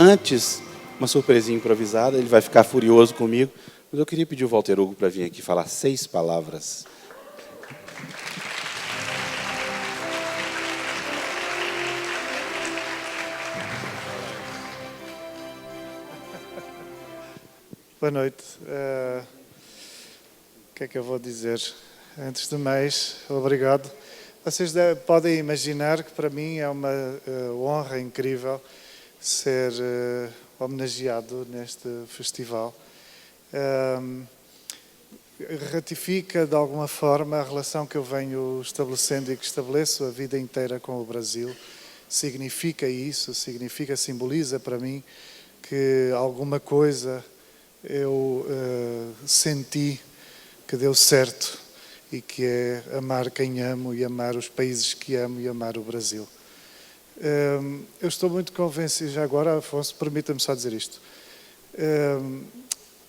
Antes, uma surpresinha improvisada, ele vai ficar furioso comigo, mas eu queria pedir o Walter Hugo para vir aqui falar 6 palavras. Boa noite. O que é que eu vou dizer? Antes de mais, obrigado. Vocês podem imaginar que para mim é uma honra incrível ser homenageado neste festival. Ratifica de alguma forma a relação que eu venho estabelecendo e que estabeleço a vida inteira com o Brasil. Significa isso, simboliza para mim que alguma coisa eu senti que deu certo e que é amar quem amo e amar os países que amo e amar o Brasil. Eu estou muito convencido, já agora, Afonso, permita-me só dizer isto.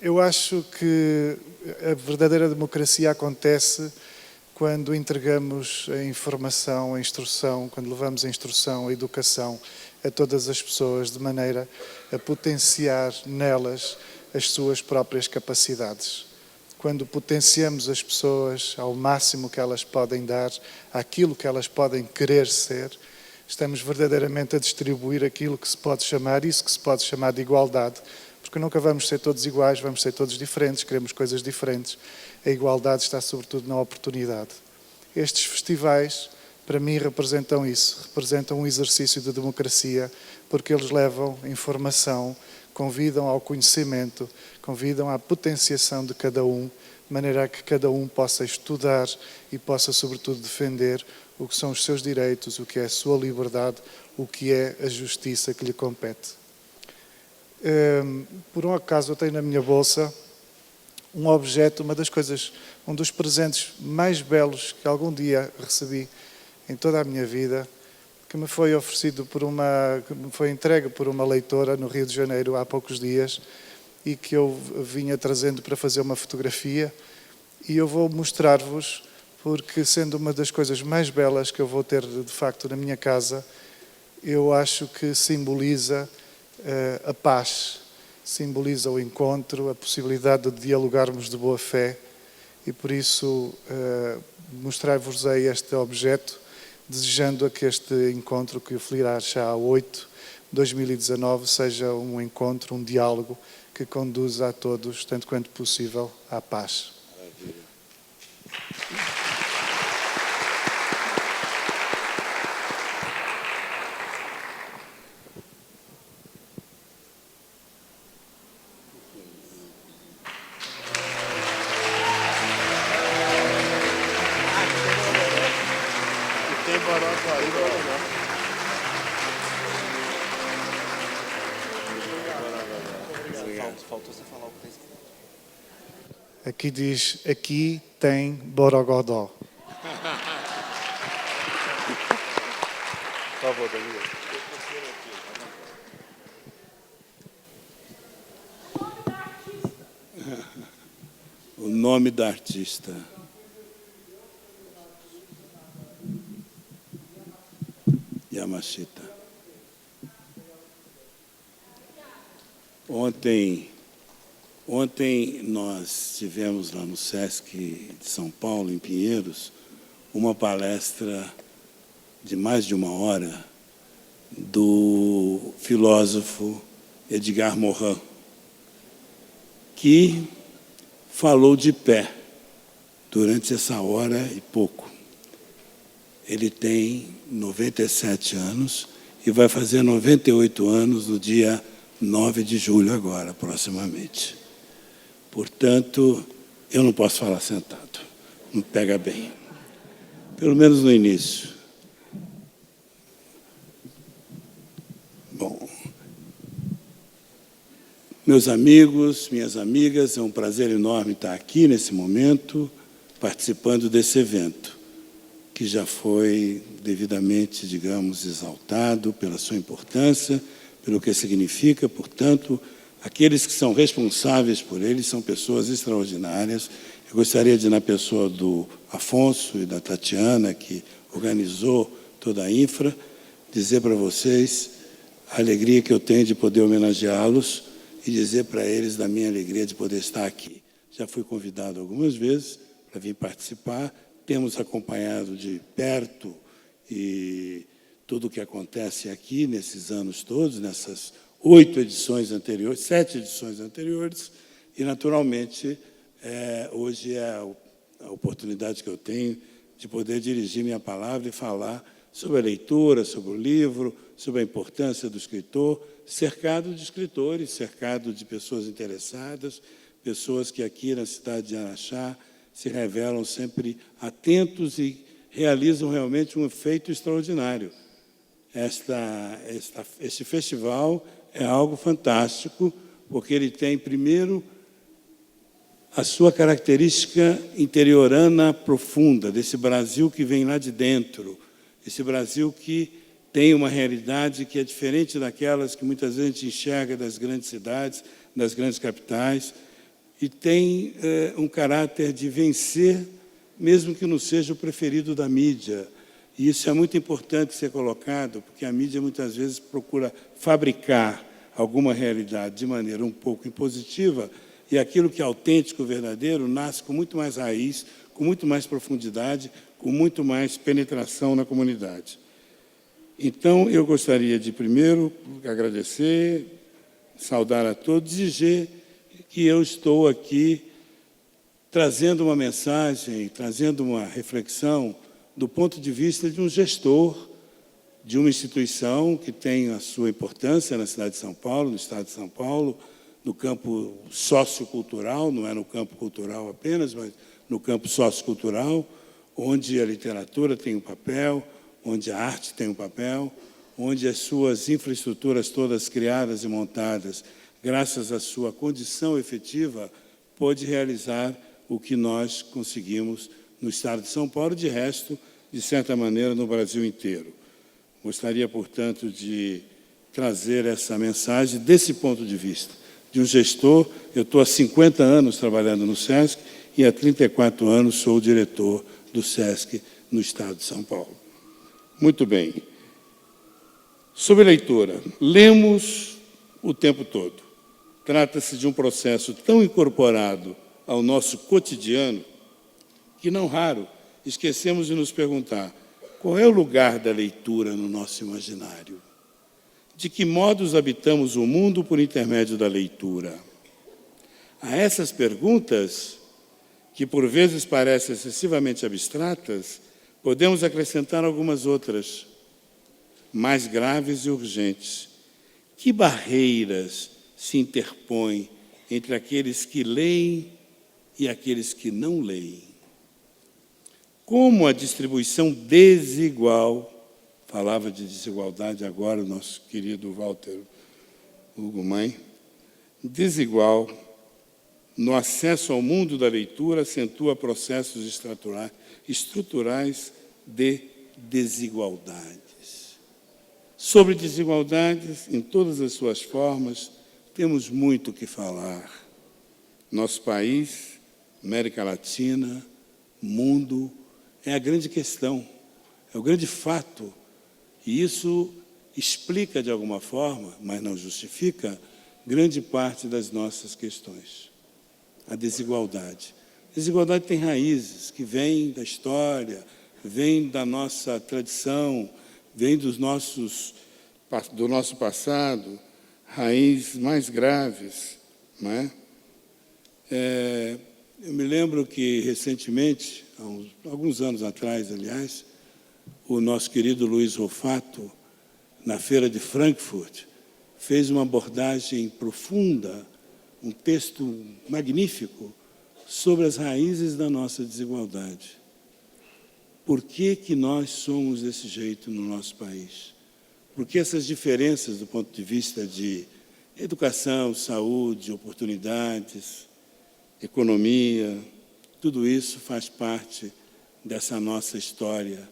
Eu acho que a verdadeira democracia acontece quando entregamos a informação, a instrução, quando levamos a instrução, a educação a todas as pessoas de maneira a potenciar nelas as suas próprias capacidades. Quando potenciamos as pessoas ao máximo que elas podem dar, àquilo que elas podem querer ser, estamos verdadeiramente a distribuir aquilo que se pode chamar, isso que se pode chamar de igualdade, porque nunca vamos ser todos iguais, vamos ser todos diferentes, queremos coisas diferentes. A igualdade está sobretudo na oportunidade. Estes festivais, para mim, representam isso, representam um exercício de democracia, porque eles levam informação, convidam ao conhecimento, convidam à potenciação de cada um, de maneira a que cada um possa estudar e possa, sobretudo, defender o que são os seus direitos, o que é a sua liberdade, o que é a justiça que lhe compete. Por um acaso, eu tenho na minha bolsa um objeto, um dos presentes mais belos que algum dia recebi em toda a minha vida, que me foi oferecido que me foi entregue por uma leitora no Rio de Janeiro há poucos dias e que eu vinha trazendo para fazer uma fotografia, e eu vou mostrar-vos, porque sendo uma das coisas mais belas que eu vou ter de facto na minha casa, eu acho que simboliza a paz, simboliza o encontro, a possibilidade de dialogarmos de boa fé, e por isso mostrar-vos-ei este objeto, desejando a que este encontro, que flirá já a 8 de 2019, seja um encontro, um diálogo que conduza a todos, tanto quanto possível, à paz. Faltou você falar o que está escrito. Aqui diz, aqui tem Borogodó. Por favor, Danilo. O nome da artista. Yamashita. Ontem nós tivemos lá no Sesc de São Paulo, em Pinheiros, uma palestra de mais de 1 hora do filósofo Edgar Morin, que falou de pé durante essa hora e pouco. Ele tem 97 anos e vai fazer 98 anos no dia 9 de julho agora, proximamente. Portanto, eu não posso falar sentado, não pega bem. Pelo menos no início. Bom, meus amigos, minhas amigas, é um prazer enorme estar aqui nesse momento, participando desse evento, que já foi devidamente, digamos, exaltado pela sua importância, pelo que significa. Portanto, aqueles que são responsáveis por ele são pessoas extraordinárias. Eu gostaria de, na pessoa do Afonso e da Tatiana, que organizou toda a infra, dizer para vocês a alegria que eu tenho de poder homenageá-los e dizer para eles da minha alegria de poder estar aqui. Já fui convidado algumas vezes para vir participar, temos acompanhado de perto e tudo o que acontece aqui nesses anos todos, nessas 7 edições anteriores, e, naturalmente, hoje é a oportunidade que eu tenho de poder dirigir minha palavra e falar sobre a leitura, sobre o livro, sobre a importância do escritor, cercado de escritores, cercado de pessoas interessadas, pessoas que aqui na cidade de Araxá se revelam sempre atentos e realizam realmente um efeito extraordinário. Este festival é algo fantástico, porque ele tem, primeiro, a sua característica interiorana profunda, desse Brasil que vem lá de dentro, esse Brasil que tem uma realidade que é diferente daquelas que muitas vezes a gente enxerga das grandes cidades, das grandes capitais, e tem um caráter de vencer, mesmo que não seja o preferido da mídia. E isso é muito importante ser colocado, porque a mídia muitas vezes procura fabricar alguma realidade de maneira um pouco impositiva, e aquilo que é autêntico, verdadeiro, nasce com muito mais raiz, com muito mais profundidade, com muito mais penetração na comunidade. Então, eu gostaria de, primeiro, agradecer, saudar a todos e dizer que eu estou aqui trazendo uma mensagem, trazendo uma reflexão do ponto de vista de um gestor de uma instituição que tem a sua importância na cidade de São Paulo, no estado de São Paulo, no campo sociocultural, não é no campo cultural apenas, mas no campo sociocultural, onde a literatura tem um papel, onde a arte tem um papel, onde as suas infraestruturas todas criadas e montadas, graças à sua condição efetiva, pôde realizar o que nós conseguimos no estado de São Paulo, de resto, de certa maneira, no Brasil inteiro. Gostaria, portanto, de trazer essa mensagem desse ponto de vista, de um gestor. Eu estou há 50 anos trabalhando no SESC e há 34 anos sou o diretor do SESC no estado de São Paulo. Muito bem. Sobre leitura, lemos o tempo todo. Trata-se de um processo tão incorporado ao nosso cotidiano que, não raro, esquecemos de nos perguntar qual é o lugar da leitura no nosso imaginário. De que modos habitamos o mundo por intermédio da leitura? A essas perguntas, que por vezes parecem excessivamente abstratas, podemos acrescentar algumas outras, mais graves e urgentes. Que barreiras se interpõem entre aqueles que leem e aqueles que não leem? Como a distribuição desigual, falava de desigualdade agora o nosso querido Walter Hugo Mãe, desigual no acesso ao mundo da leitura acentua processos estruturais de desigualdades. Sobre desigualdades, em todas as suas formas, temos muito o que falar. Nosso país, América Latina, mundo, é a grande questão, é o grande fato. E isso explica, de alguma forma, mas não justifica, grande parte das nossas questões. A desigualdade. A desigualdade tem raízes que vêm da história, vêm da nossa tradição, vêm do nosso passado, raízes mais graves. Não é? Eu me lembro que, recentemente, há alguns anos atrás, aliás, o nosso querido Luiz Rofato, na Feira de Frankfurt, fez uma abordagem profunda, um texto magnífico sobre as raízes da nossa desigualdade. Por que que nós somos desse jeito no nosso país? Por que essas diferenças do ponto de vista de educação, saúde, oportunidades, economia, tudo isso faz parte dessa nossa história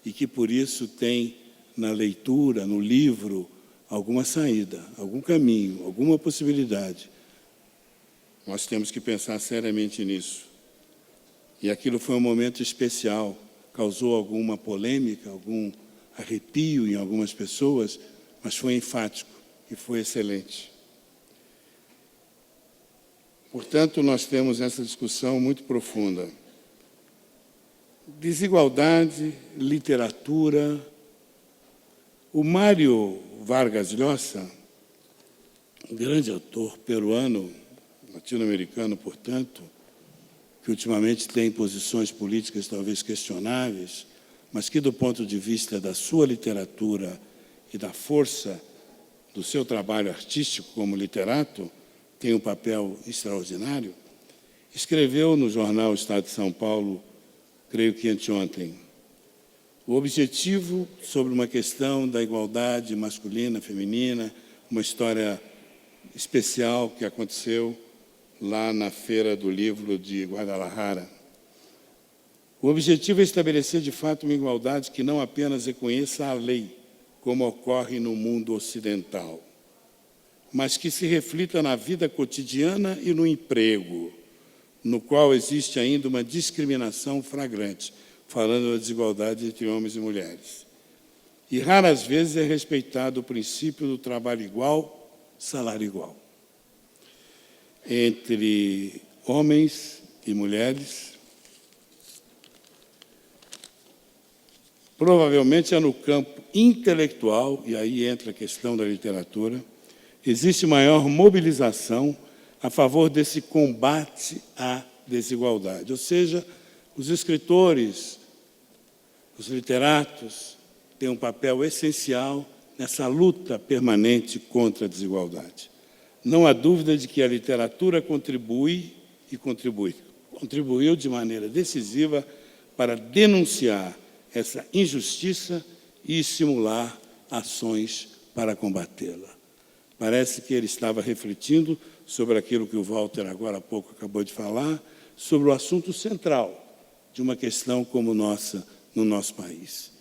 e que, por isso, tem na leitura, no livro, alguma saída, algum caminho, alguma possibilidade. Nós temos que pensar seriamente nisso. E aquilo foi um momento especial, causou alguma polêmica, algum arrepio em algumas pessoas, mas foi enfático e foi excelente. Portanto, nós temos essa discussão muito profunda. Desigualdade, literatura. O Mário Vargas Llosa, um grande autor peruano, latino-americano, portanto, que ultimamente tem posições políticas talvez questionáveis, mas que, do ponto de vista da sua literatura e da força do seu trabalho artístico como literato, tem um papel extraordinário, escreveu no jornal Estado de São Paulo, creio que anteontem, o objetivo sobre uma questão da igualdade masculina, feminina, uma história especial que aconteceu lá na Feira do Livro de Guadalajara. O objetivo é estabelecer, de fato, uma igualdade que não apenas reconheça a lei, como ocorre no mundo ocidental, mas que se reflita na vida cotidiana e no emprego, no qual existe ainda uma discriminação flagrante, falando da desigualdade entre homens e mulheres. E raras vezes é respeitado o princípio do trabalho igual, salário igual. Entre homens e mulheres, provavelmente é no campo intelectual, e aí entra a questão da literatura, existe maior mobilização a favor desse combate à desigualdade. Ou seja, os escritores, os literatos têm um papel essencial nessa luta permanente contra a desigualdade. Não há dúvida de que a literatura contribuiu de maneira decisiva para denunciar essa injustiça e estimular ações para combatê-la. Parece que ele estava refletindo sobre aquilo que o Walter agora há pouco acabou de falar, sobre o assunto central de uma questão como nossa no nosso país.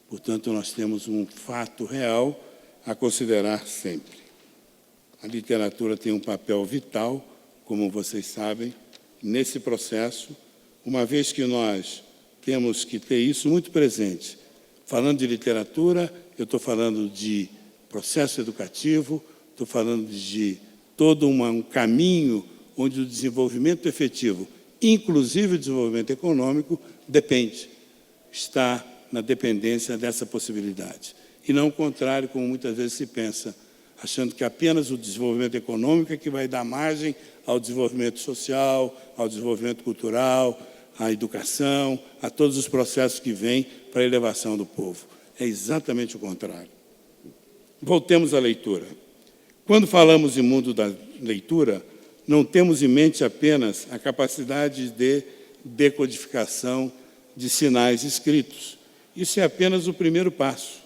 Portanto, nós temos um fato real a considerar sempre. A literatura tem um papel vital, como vocês sabem, nesse processo, uma vez que nós temos que ter isso muito presente. Falando de literatura, eu estou falando de processo educativo, estou falando de todo um caminho onde o desenvolvimento efetivo, inclusive o desenvolvimento econômico, está na dependência dessa possibilidade. E não o contrário, como muitas vezes se pensa, achando que apenas o desenvolvimento econômico é que vai dar margem ao desenvolvimento social, ao desenvolvimento cultural, à educação, a todos os processos que vêm para a elevação do povo. É exatamente o contrário. Voltemos à leitura. Quando falamos em mundo da leitura, não temos em mente apenas a capacidade de decodificação de sinais escritos. Isso é apenas o primeiro passo,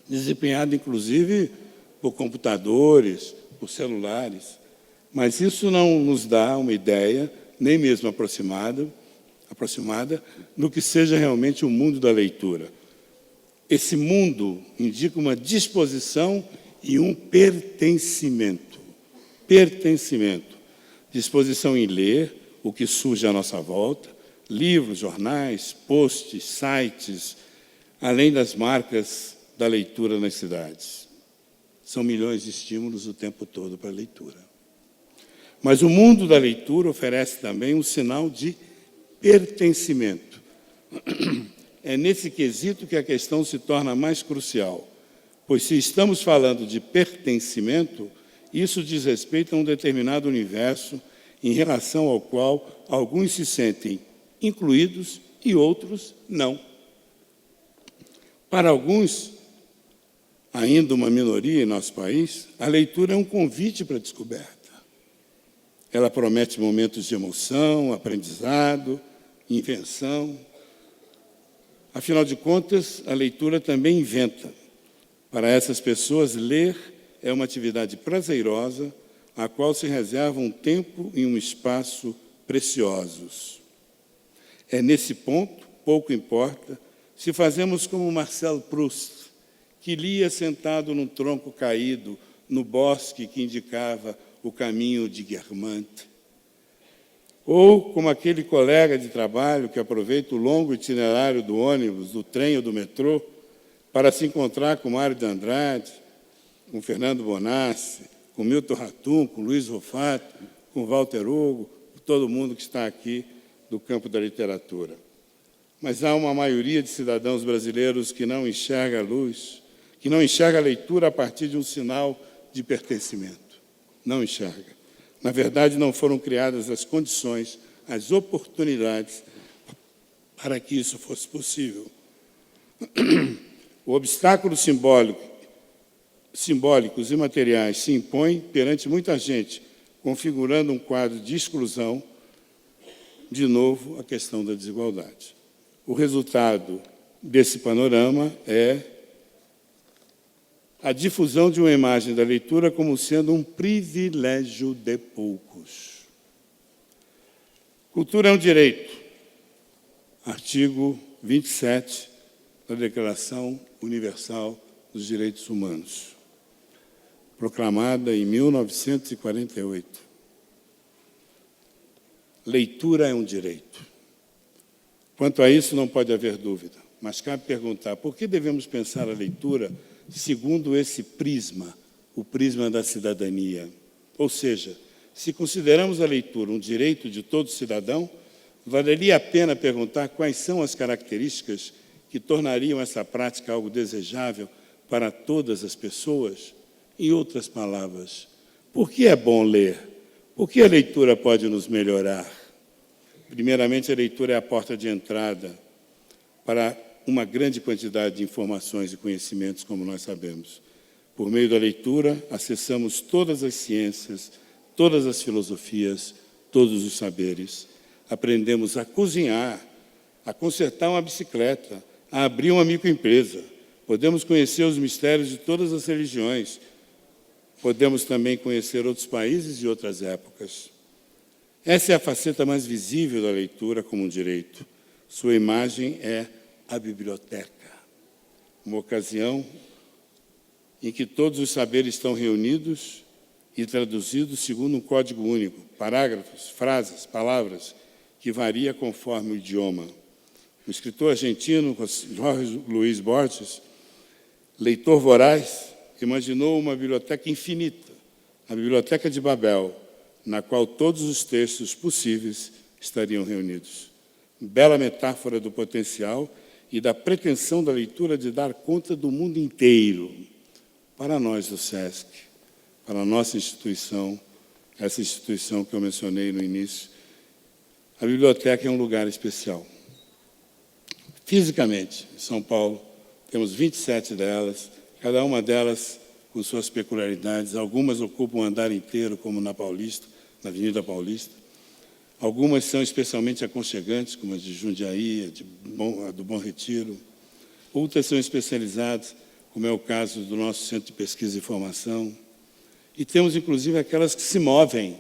desempenhado, inclusive, por computadores, por celulares. Mas isso não nos dá uma ideia, nem mesmo aproximada, do que seja realmente o mundo da leitura. Esse mundo indica uma disposição e um pertencimento. Pertencimento. Disposição em ler o que surge à nossa volta, livros, jornais, posts, sites, além das marcas da leitura nas cidades. São milhões de estímulos o tempo todo para a leitura. Mas o mundo da leitura oferece também um sinal de pertencimento. É nesse quesito que a questão se torna mais crucial, pois se estamos falando de pertencimento, isso diz respeito a um determinado universo em relação ao qual alguns se sentem incluídos e outros não. Para alguns, ainda uma minoria em nosso país, a leitura é um convite para a descoberta. Ela promete momentos de emoção, aprendizado, invenção. Afinal de contas, a leitura também inventa. Para essas pessoas, ler é uma atividade prazerosa, a qual se reserva um tempo e um espaço preciosos. É nesse ponto, pouco importa, se fazemos como Marcel Proust, que lia sentado num tronco caído, no bosque que indicava o caminho de Guermantes. Ou como aquele colega de trabalho que aproveita o longo itinerário do ônibus, do trem ou do metrô para se encontrar com Mário de Andrade, com Fernando Bonassi, com Milton Ratum, com Luiz Rufato, com Walter Hugo, com todo mundo que está aqui do campo da literatura. Mas há uma maioria de cidadãos brasileiros que não enxerga a luz, que não enxerga a leitura a partir de um sinal de pertencimento. Não enxerga. Na verdade, não foram criadas as condições, as oportunidades para que isso fosse possível. O obstáculo simbólicos e materiais se impõe perante muita gente, configurando um quadro de exclusão, de novo, a questão da desigualdade. O resultado desse panorama é a difusão de uma imagem da leitura como sendo um privilégio de poucos. Cultura é um direito. Artigo 27 da Declaração Universal dos Direitos Humanos, proclamada em 1948. Leitura é um direito. Quanto a isso, não pode haver dúvida, mas cabe perguntar por que devemos pensar a leitura segundo esse prisma, o prisma da cidadania. Ou seja, se consideramos a leitura um direito de todo cidadão, valeria a pena perguntar quais são as características que tornariam essa prática algo desejável para todas as pessoas? Em outras palavras, por que é bom ler? Por que a leitura pode nos melhorar? Primeiramente, a leitura é a porta de entrada para uma grande quantidade de informações e conhecimentos, como nós sabemos. Por meio da leitura, acessamos todas as ciências, todas as filosofias, todos os saberes. Aprendemos a cozinhar, a consertar uma bicicleta, a abrir uma microempresa. Podemos conhecer os mistérios de todas as religiões. Podemos também conhecer outros países e outras épocas. Essa é a faceta mais visível da leitura como um direito. Sua imagem é a biblioteca, uma ocasião em que todos os saberes estão reunidos e traduzidos segundo um código único, parágrafos, frases, palavras, que varia conforme o idioma. O escritor argentino Jorge Luis Borges, leitor voraz, imaginou uma biblioteca infinita, a Biblioteca de Babel, na qual todos os textos possíveis estariam reunidos. Bela metáfora do potencial e da pretensão da leitura de dar conta do mundo inteiro. Para nós do SESC, para a nossa instituição, essa instituição que eu mencionei no início, a biblioteca é um lugar especial. Fisicamente, em São Paulo, temos 27 delas, cada uma delas com suas peculiaridades. Algumas ocupam o andar inteiro, como na Paulista, na Avenida Paulista. Algumas são especialmente aconchegantes, como a de Jundiaí, a do Bom Retiro. Outras são especializadas, como é o caso do nosso Centro de Pesquisa e Formação. E temos, inclusive, aquelas que se movem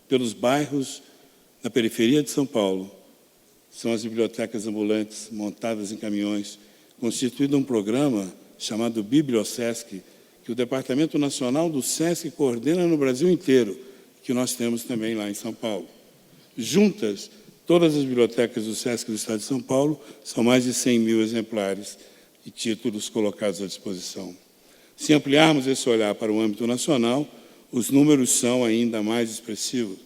pelos bairros na periferia de São Paulo. São as bibliotecas ambulantes, montadas em caminhões, constituído um programa chamado BiblioSesc, que o Departamento Nacional do SESC coordena no Brasil inteiro, que nós temos também lá em São Paulo. Juntas, todas as bibliotecas do SESC do Estado de São Paulo são mais de 100 mil exemplares e títulos colocados à disposição. Se ampliarmos esse olhar para o âmbito nacional, os números são ainda mais expressivos.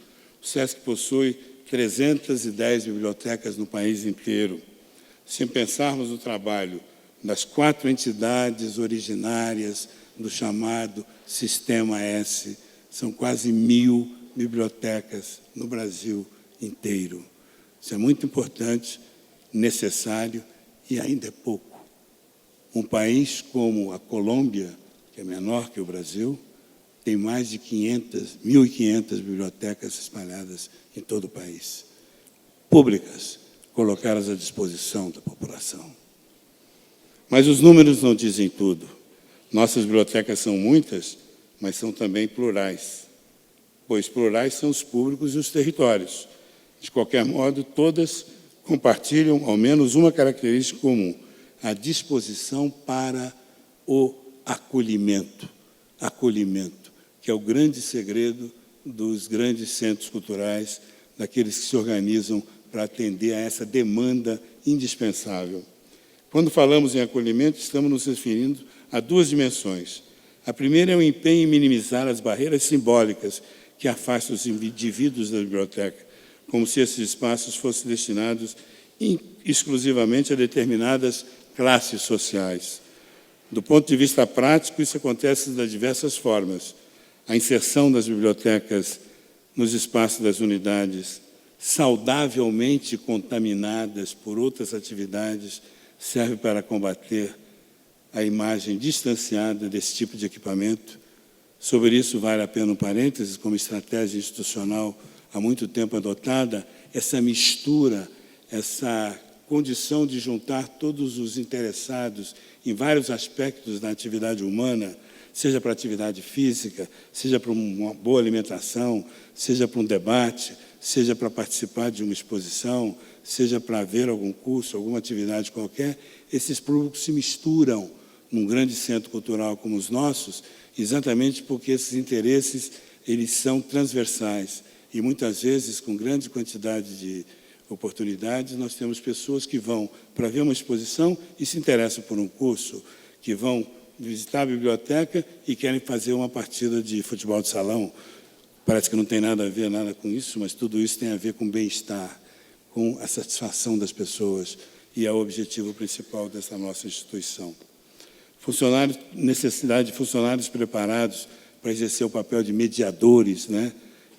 O SESC possui 310 bibliotecas no país inteiro. Se pensarmos no trabalho das 4 entidades originárias do chamado Sistema S, são quase 1.000 bibliotecas no Brasil inteiro. Isso é muito importante, necessário e ainda é pouco. Um país como a Colômbia, que é menor que o Brasil, tem mais de 1.500 bibliotecas espalhadas em todo o país, públicas, colocadas à disposição da população. Mas os números não dizem tudo. Nossas bibliotecas são muitas, mas são também plurais, pois plurais são os públicos e os territórios. De qualquer modo, todas compartilham ao menos uma característica comum: a disposição para o acolhimento, que é o grande segredo dos grandes centros culturais, daqueles que se organizam para atender a essa demanda indispensável. Quando falamos em acolhimento, estamos nos referindo a duas dimensões. A primeira é o empenho em minimizar as barreiras simbólicas que afastam os indivíduos da biblioteca, como se esses espaços fossem destinados exclusivamente a determinadas classes sociais. Do ponto de vista prático, isso acontece de diversas formas. A inserção das bibliotecas nos espaços das unidades, saudavelmente contaminadas por outras atividades, serve para combater a imagem distanciada desse tipo de equipamento. Sobre isso, vale a pena um parênteses, como estratégia institucional há muito tempo adotada, essa mistura, essa condição de juntar todos os interessados em vários aspectos da atividade humana, seja para atividade física, seja para uma boa alimentação, seja para um debate, seja para participar de uma exposição, seja para ver algum curso, alguma atividade qualquer, esses públicos se misturam num grande centro cultural como os nossos, exatamente porque esses interesses eles são transversais e muitas vezes com grande quantidade de oportunidades nós temos pessoas que vão para ver uma exposição e se interessam por um curso, que vão visitar a biblioteca e querem fazer uma partida de futebol de salão. Parece que não tem nada a ver nada com isso, mas tudo isso tem a ver com bem-estar, com a satisfação das pessoas e é o objetivo principal dessa nossa instituição. Necessidade de funcionários preparados para exercer o papel de mediadores, né,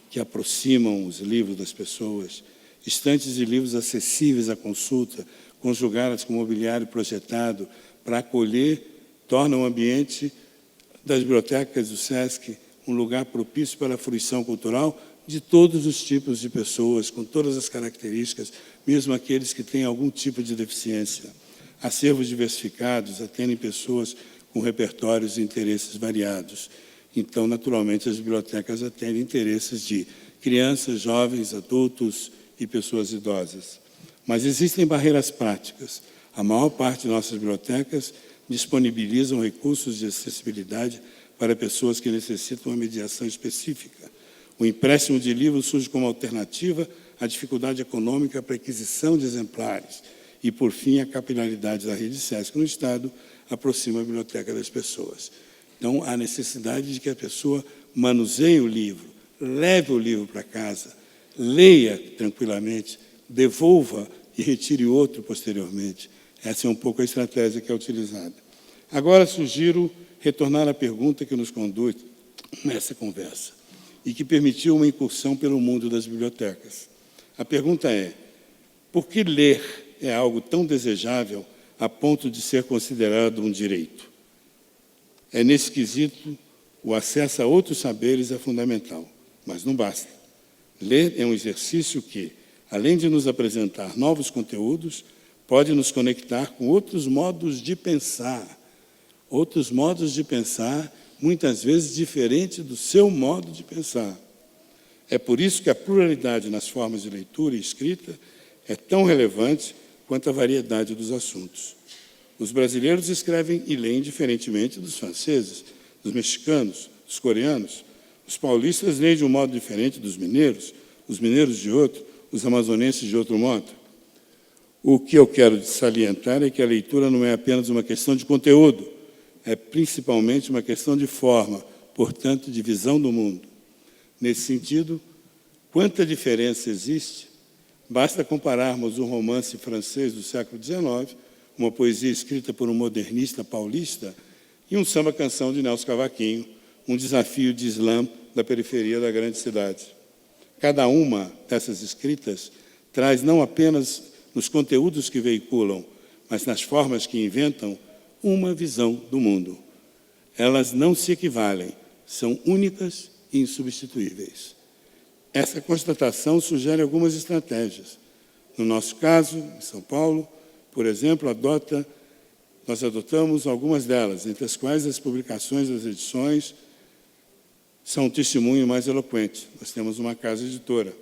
que aproximam os livros das pessoas, estantes de livros acessíveis à consulta, conjugadas com mobiliário projetado para acolher, torna o ambiente das bibliotecas do SESC um lugar propício para a fruição cultural de todos os tipos de pessoas, com todas as características, mesmo aqueles que têm algum tipo de deficiência. Acervos diversificados atendem pessoas com repertórios e interesses variados. Então, naturalmente, as bibliotecas atendem interesses de crianças, jovens, adultos e pessoas idosas. Mas existem barreiras práticas. A maior parte de nossas bibliotecas disponibilizam recursos de acessibilidade para pessoas que necessitam uma mediação específica. O empréstimo de livros surge como alternativa à dificuldade econômica para a aquisição de exemplares. E, por fim, a capilaridade da rede SESC no Estado aproxima a biblioteca das pessoas. Então, há necessidade de que a pessoa manuseie o livro, leve o livro para casa, leia tranquilamente, devolva e retire outro posteriormente. Essa é um pouco a estratégia que é utilizada. Agora, sugiro retornar à pergunta que nos conduz nessa conversa e que permitiu uma incursão pelo mundo das bibliotecas. A pergunta é: por que ler é algo tão desejável a ponto de ser considerado um direito? É nesse quesito, o acesso a outros saberes é fundamental, mas não basta. Ler é um exercício que, além de nos apresentar novos conteúdos, pode nos conectar com outros modos de pensar, muitas vezes diferente do seu modo de pensar. É por isso que a pluralidade nas formas de leitura e escrita é tão relevante quanto a variedade dos assuntos. Os brasileiros escrevem e leem diferentemente dos franceses, dos mexicanos, dos coreanos. Os paulistas leem de um modo diferente dos mineiros, os mineiros de outro, os amazonenses de outro modo. O que eu quero salientar é que a leitura não é apenas uma questão de conteúdo, é principalmente uma questão de forma, portanto, de visão do mundo. Nesse sentido, quanta diferença existe? Basta compararmos um romance francês do século XIX, uma poesia escrita por um modernista paulista, e um samba-canção de Nelson Cavaquinho, um desafio de slam da periferia da grande cidade. Cada uma dessas escritas traz não apenas nos conteúdos que veiculam, mas nas formas que inventam, uma visão do mundo. Elas não se equivalem, são únicas e insubstituíveis. Essa constatação sugere algumas estratégias. No nosso caso, em São Paulo, por exemplo, nós adotamos algumas delas, entre as quais as publicações das edições são um testemunho mais eloquente. Nós temos uma casa editora.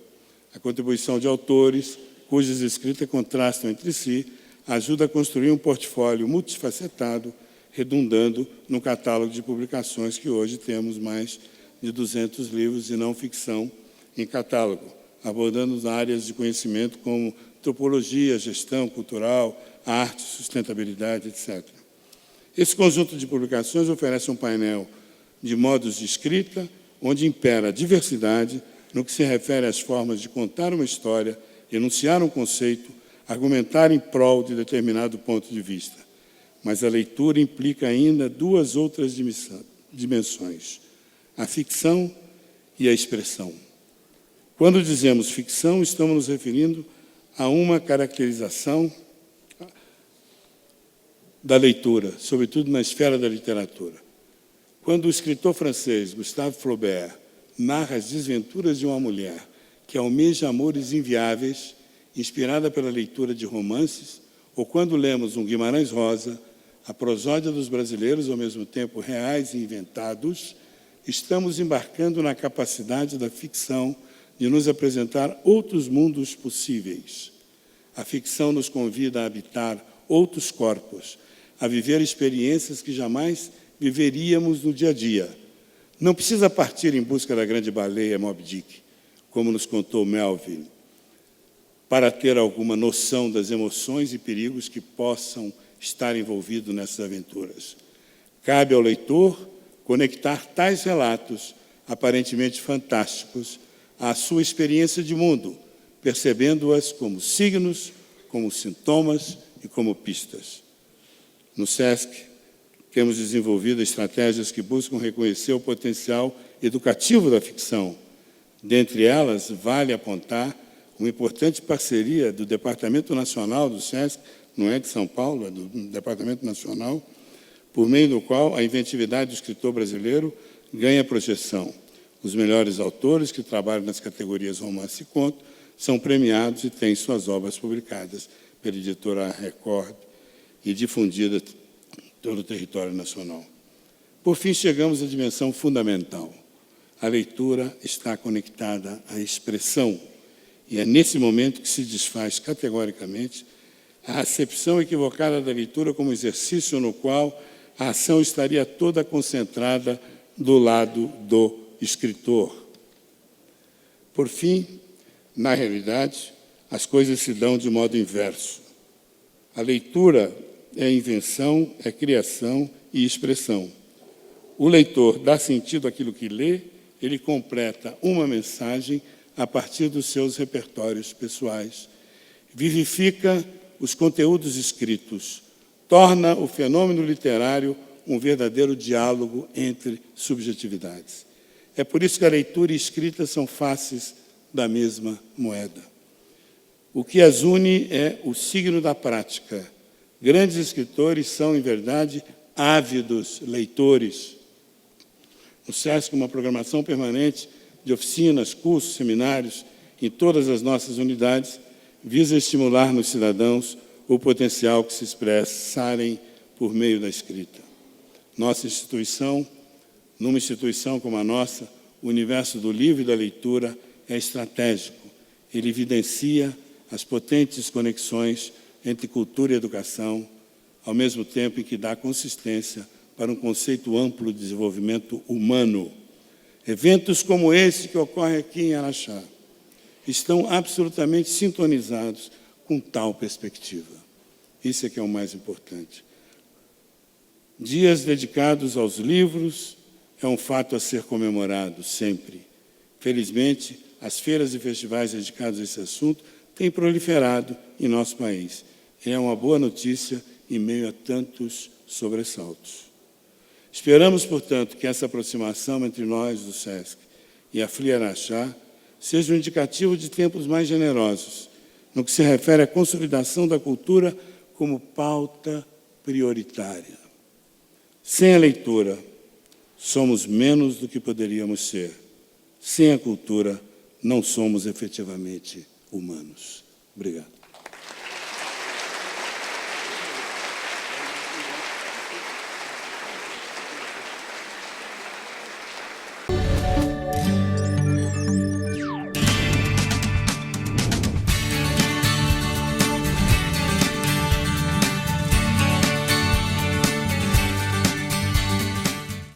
A contribuição de autores, cujas escritas contrastam entre si, ajuda a construir um portfólio multifacetado, redundando no catálogo de publicações que hoje temos mais de 200 livros de não ficção em catálogo, abordando áreas de conhecimento como antropologia, gestão cultural, arte, sustentabilidade, etc. Esse conjunto de publicações oferece um painel de modos de escrita, onde impera a diversidade no que se refere às formas de contar uma história, enunciar um conceito, argumentar em prol de determinado ponto de vista. Mas a leitura implica ainda duas outras dimensões: a ficção e a expressão. Quando dizemos ficção, estamos nos referindo a uma caracterização da leitura, sobretudo na esfera da literatura. Quando o escritor francês Gustave Flaubert narra as desventuras de uma mulher que almeja amores inviáveis, inspirada pela leitura de romances, ou quando lemos um Guimarães Rosa, a prosódia dos brasileiros, ao mesmo tempo reais e inventados, estamos embarcando na capacidade da ficção de nos apresentar outros mundos possíveis. A ficção nos convida a habitar outros corpos, a viver experiências que jamais viveríamos no dia a dia. Não precisa partir em busca da grande baleia Moby Dick, como nos contou Melville, para ter alguma noção das emoções e perigos que possam estar envolvidos nessas aventuras. Cabe ao leitor conectar tais relatos, aparentemente fantásticos, à sua experiência de mundo, percebendo-as como signos, como sintomas e como pistas. No SESC, temos desenvolvido estratégias que buscam reconhecer o potencial educativo da ficção. Dentre elas, vale apontar uma importante parceria do Departamento Nacional do SESC, não é de São Paulo, é do Departamento Nacional, por meio do qual a inventividade do escritor brasileiro ganha projeção. Os melhores autores que trabalham nas categorias romance e conto são premiados e têm suas obras publicadas pela editora Record e difundidas em todo o território nacional. Por fim, chegamos à dimensão fundamental. A leitura está conectada à expressão, e é nesse momento que se desfaz categoricamente a acepção equivocada da leitura como exercício no qual a ação estaria toda concentrada do lado do escritor. Por fim, na realidade, as coisas se dão de modo inverso. A leitura é invenção, é criação e expressão. O leitor dá sentido àquilo que lê, ele completa uma mensagem a partir dos seus repertórios pessoais, vivifica os conteúdos escritos, torna o fenômeno literário um verdadeiro diálogo entre subjetividades. É por isso que a leitura e a escrita são faces da mesma moeda. O que as une é o signo da prática. Grandes escritores são, em verdade, ávidos leitores. No SESC, uma programação permanente de oficinas, cursos, seminários em todas as nossas unidades visa estimular nos cidadãos o potencial que se expressarem por meio da escrita. Nossa instituição, numa instituição como a nossa, o universo do livro e da leitura é estratégico. Ele evidencia as potentes conexões entre cultura e educação, ao mesmo tempo em que dá consistência para um conceito amplo de desenvolvimento humano. Eventos como esse que ocorre aqui em Araxá estão absolutamente sintonizados com tal perspectiva. Isso é que é o mais importante. Dias dedicados aos livros é um fato a ser comemorado sempre. Felizmente, as feiras e festivais dedicados a esse assunto têm proliferado em nosso país. É uma boa notícia em meio a tantos sobressaltos. Esperamos, portanto, que essa aproximação entre nós do SESC e a FLI Araxá seja um indicativo de tempos mais generosos, no que se refere à consolidação da cultura como pauta prioritária. Sem a leitura, somos menos do que poderíamos ser. Sem a cultura, não somos efetivamente humanos. Obrigado.